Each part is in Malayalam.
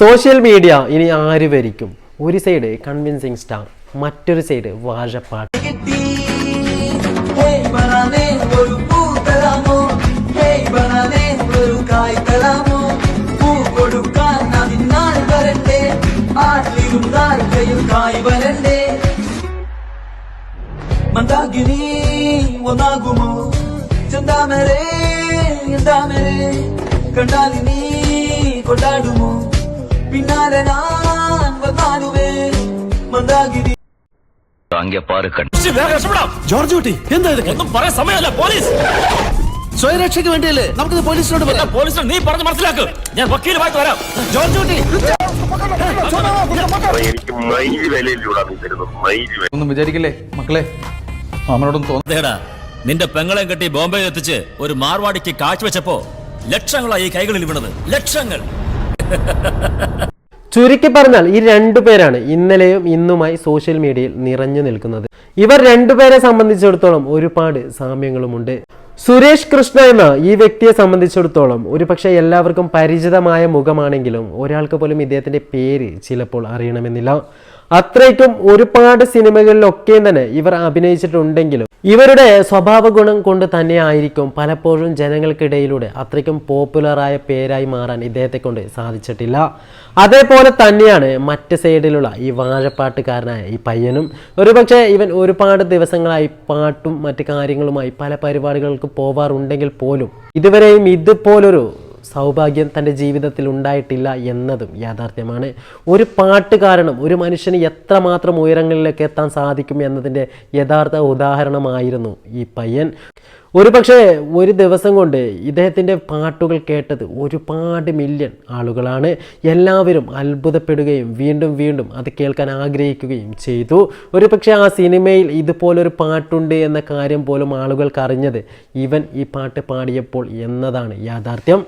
സോഷ്യൽ മീഡിയ ഇനി ആര് ഭരിക്കും? ഒരു സൈഡ് കൺവിൻസിങ് സ്റ്റാർ, മറ്റൊരു സൈഡ് വാഴപ്പാട്ട്. മന്ദാകിനി ഒന്നാകുമോ ചന്താമരേ എന്താമരേ കണ്ടാലിനി കൊണ്ടാടുമോ പിന്നാലെ ഞാൻ വന്നാലുമേ മന്ദാകിനി. ജോർജ് കുട്ടി എന്താ ഒന്നും പറയാൻ സമയമല്ല. പോലീസ് സ്വയരക്ഷയ്ക്ക് വേണ്ടിയല്ലേ നമുക്ക് പോലീസിനോട് പറയാം. പോലീസിനോട് നീ പറഞ്ഞ് മനസ്സിലാക്ക്. ഞാൻ വക്കീലുമായിട്ട് വരാം. ജോർജ് കുട്ടി ഒന്നും വിചാരിക്കില്ലേ മക്കളെ, നമ്മളോടൊന്നും തോന്നേടാ. നിന്റെ പെങ്ങളെ കെട്ടി ബോംബെയിൽ എത്തിച്ച് ഒരു മാർവാടിക്ക് കാഴ്ചവെച്ചപ്പോ ലക്ഷങ്ങളായി ഈ കൈകളിൽ വീണത്. ലക്ഷങ്ങൾ. ചുരുക്കി പറഞ്ഞാൽ ഈ രണ്ടുപേരാണ് ഇന്നലെയും ഇന്നുമായി സോഷ്യൽ മീഡിയയിൽ നിറഞ്ഞു നിൽക്കുന്നത്. ഇവർ രണ്ടുപേരെ സംബന്ധിച്ചിടത്തോളം ഒരുപാട് സാമ്യങ്ങളുമുണ്ട്. സുരേഷ് കൃഷ്ണ എന്ന ഈ വ്യക്തിയെ സംബന്ധിച്ചിടത്തോളം ഒരുപക്ഷെ എല്ലാവർക്കും പരിചിതമായ മുഖമാണെങ്കിലും ഒരാൾക്ക് പോലും ഇദ്ദേഹത്തിന്റെ പേര് ചിലപ്പോൾ അറിയണമെന്നില്ല. അത്രയ്ക്കും ഒരുപാട് സിനിമകളിലൊക്കെ തന്നെ ഇവർ അഭിനയിച്ചിട്ടുണ്ടെങ്കിലും ഇവരുടെ സ്വഭാവ ഗുണം കൊണ്ട് തന്നെ ആയിരിക്കും പലപ്പോഴും ജനങ്ങൾക്കിടയിലൂടെ അത്രയ്ക്കും പോപ്പുലറായ പേരായി മാറാൻ ഇദ്ദേഹത്തെ കൊണ്ട് സാധിച്ചിട്ടില്ല. അതേപോലെ തന്നെയാണ് മറ്റ് സൈഡിലുള്ള ഈ വാഴപ്പാട്ടുകാരനായ ഈ പയ്യനും. ഒരുപക്ഷെ ഇവൻ ഒരുപാട് ദിവസങ്ങളായി പാട്ടും മറ്റു കാര്യങ്ങളുമായി പല പരിപാടികൾക്ക് പോവാറുണ്ടെങ്കിൽ പോലും ഇതുവരെയും ഇതുപോലൊരു സൗഭാഗ്യം തൻ്റെ ജീവിതത്തിൽ ഉണ്ടായിട്ടില്ല എന്നതും യാഥാർത്ഥ്യമാണ്. ഒരു പാട്ട് കാരണം ഒരു മനുഷ്യന് എത്രമാത്രം ഉയരങ്ങളിലേക്ക് എത്താൻ സാധിക്കും എന്നതിൻ്റെ യഥാർത്ഥ ഉദാഹരണമായിരുന്നു ഈ പയ്യൻ. ഒരുപക്ഷെ ഒരു ദിവസം കൊണ്ട് ഇദ്ദേഹത്തിൻ്റെ പാട്ടുകൾ കേട്ടത് ഒരുപാട് മില്യൺ ആളുകളാണ്. എല്ലാവരും അത്ഭുതപ്പെടുകയും വീണ്ടും വീണ്ടും അത് കേൾക്കാൻ ആഗ്രഹിക്കുകയും ചെയ്തു. ഒരുപക്ഷെ ആ സിനിമയിൽ ഇതുപോലൊരു പാട്ടുണ്ട് എന്ന കാര്യം പോലും ആളുകൾക്ക് അറിഞ്ഞത് ഇവൻ ഈ പാട്ട് പാടിയപ്പോൾ എന്നതാണ് യാഥാർത്ഥ്യം.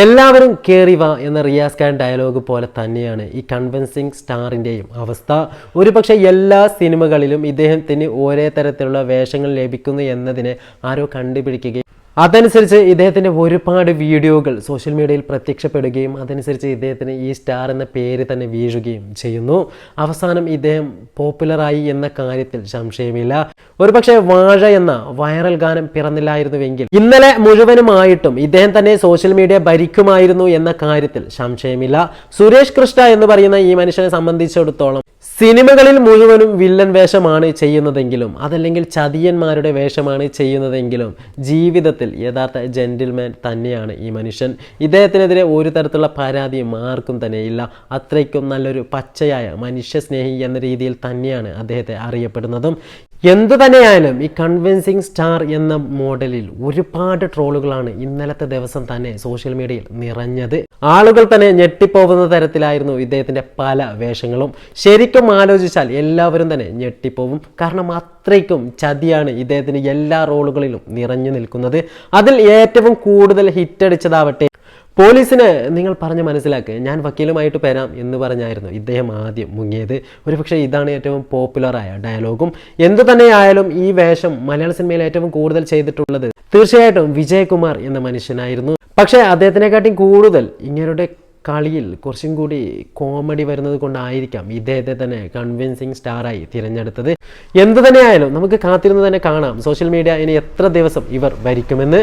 എല്ലാവരും കേറിവ എന്ന റിയാസ് ഖാൻ ഡയലോഗ് പോലെ തന്നെയാണ് ഈ കൺവിൻസിങ് സ്റ്റാറിൻ്റെയും അവസ്ഥ. ഒരുപക്ഷെ എല്ലാ സിനിമകളിലും ഇദ്ദേഹത്തിന് ഒരേ തരത്തിലുള്ള വേഷങ്ങൾ ലഭിക്കുന്നു എന്നതിനെ ആരോ കണ്ടുപിടിക്കുകയും അതനുസരിച്ച് ഇദ്ദേഹത്തിൻ്റെ ഒരുപാട് വീഡിയോകൾ സോഷ്യൽ മീഡിയയിൽ പ്രത്യക്ഷപ്പെടുകയും അതനുസരിച്ച് ഇദ്ദേഹത്തിന് ഈ സ്റ്റാർ എന്ന പേര് തന്നെ വീഴുകയും ചെയ്യുന്നു. അവസാനം ഇദ്ദേഹം പോപ്പുലറായി എന്ന കാര്യത്തിൽ സംശയമില്ല. ഒരുപക്ഷെ വാഴ എന്ന വൈറൽ ഗാനം പിറന്നില്ലായിരുന്നുവെങ്കിൽ ഇന്നലെ മുഴുവനുമായിട്ടും ഇദ്ദേഹം തന്നെ സോഷ്യൽ മീഡിയ ഭരിക്കുമായിരുന്നു എന്ന കാര്യത്തിൽ സംശയമില്ല. സുരേഷ് കൃഷ്ണ എന്ന് പറയുന്ന ഈ മനുഷ്യനെ സംബന്ധിച്ചിടത്തോളം സിനിമകളിൽ മുഴുവനും വില്ലൻ വേഷമാണ് ചെയ്യുന്നതെങ്കിലും അതല്ലെങ്കിൽ ചതിയന്മാരുടെ വേഷമാണ് ചെയ്യുന്നതെങ്കിലും ജീവിതത്തിൽ യഥാർത്ഥ ജെന്റിൽമാൻ തന്നെയാണ് ഈ മനുഷ്യൻ. ഇദ്ദേഹത്തിനെതിരെ ഒരു തരത്തിലുള്ള പരാതിയും ആർക്കും തന്നെയില്ല. അത്രയ്ക്കും നല്ലൊരു പച്ചയായ മനുഷ്യസ്നേഹി എന്ന രീതിയിൽ തന്നെയാണ് അദ്ദേഹത്തെ അറിയപ്പെടുന്നതും. എന്തു തന്നെയായാലും ഈ കൺവിൻസിങ് സ്റ്റാർ എന്ന മോഡലിൽ ഒരുപാട് ട്രോളുകളാണ് ഇന്നലത്തെ ദിവസം തന്നെ സോഷ്യൽ മീഡിയയിൽ നിറഞ്ഞത്. ആളുകൾ തന്നെ ഞെട്ടിപ്പോകുന്ന തരത്തിലായിരുന്നു ഇദ്ദേഹത്തിന്റെ പല വേഷങ്ങളും. ശരിക്കും ആലോചിച്ചാൽ എല്ലാവരും തന്നെ ഞെട്ടിപ്പോവും. കാരണം അത്രയ്ക്കും ചതിയാണ് ഇദ്ദേഹത്തിന് എല്ലാ റോളുകളിലും നിറഞ്ഞു നിൽക്കുന്നത്. അതിൽ ഏറ്റവും കൂടുതൽ ഹിറ്റടിച്ചതാവട്ടെ പോലീസിന് നിങ്ങൾ പറഞ്ഞ് മനസ്സിലാക്കുക, ഞാൻ വക്കീലുമായിട്ട് വരാം എന്ന് പറഞ്ഞായിരുന്നു ഇദ്ദേഹം ആദ്യം മുങ്ങിയത്. ഒരുപക്ഷെ ഇതാണ് ഏറ്റവും പോപ്പുലറായ ഡയലോഗും. എന്തു തന്നെയായാലും ഈ വേഷം മലയാള സിനിമയിൽ ഏറ്റവും കൂടുതൽ ചെയ്തിട്ടുള്ളത് തീർച്ചയായിട്ടും വിജയകുമാർ എന്ന മനുഷ്യനായിരുന്നു. പക്ഷേ അദ്ദേഹത്തിനെക്കാട്ടിയും കൂടുതൽ ഇങ്ങനെയുടെ കളിയിൽ കുറച്ചും കൂടി കോമഡി വരുന്നത് കൊണ്ടായിരിക്കാം ഇദ്ദേഹത്തെ തന്നെ കൺവിൻസിങ് സ്റ്റാറായി തിരഞ്ഞെടുത്തത്. എന്തു തന്നെയായാലും നമുക്ക് കാത്തിരുന്ന് തന്നെ കാണാം സോഷ്യൽ മീഡിയ ഇനി എത്ര ദിവസം ഇവർ ഭരിക്കുമെന്ന്.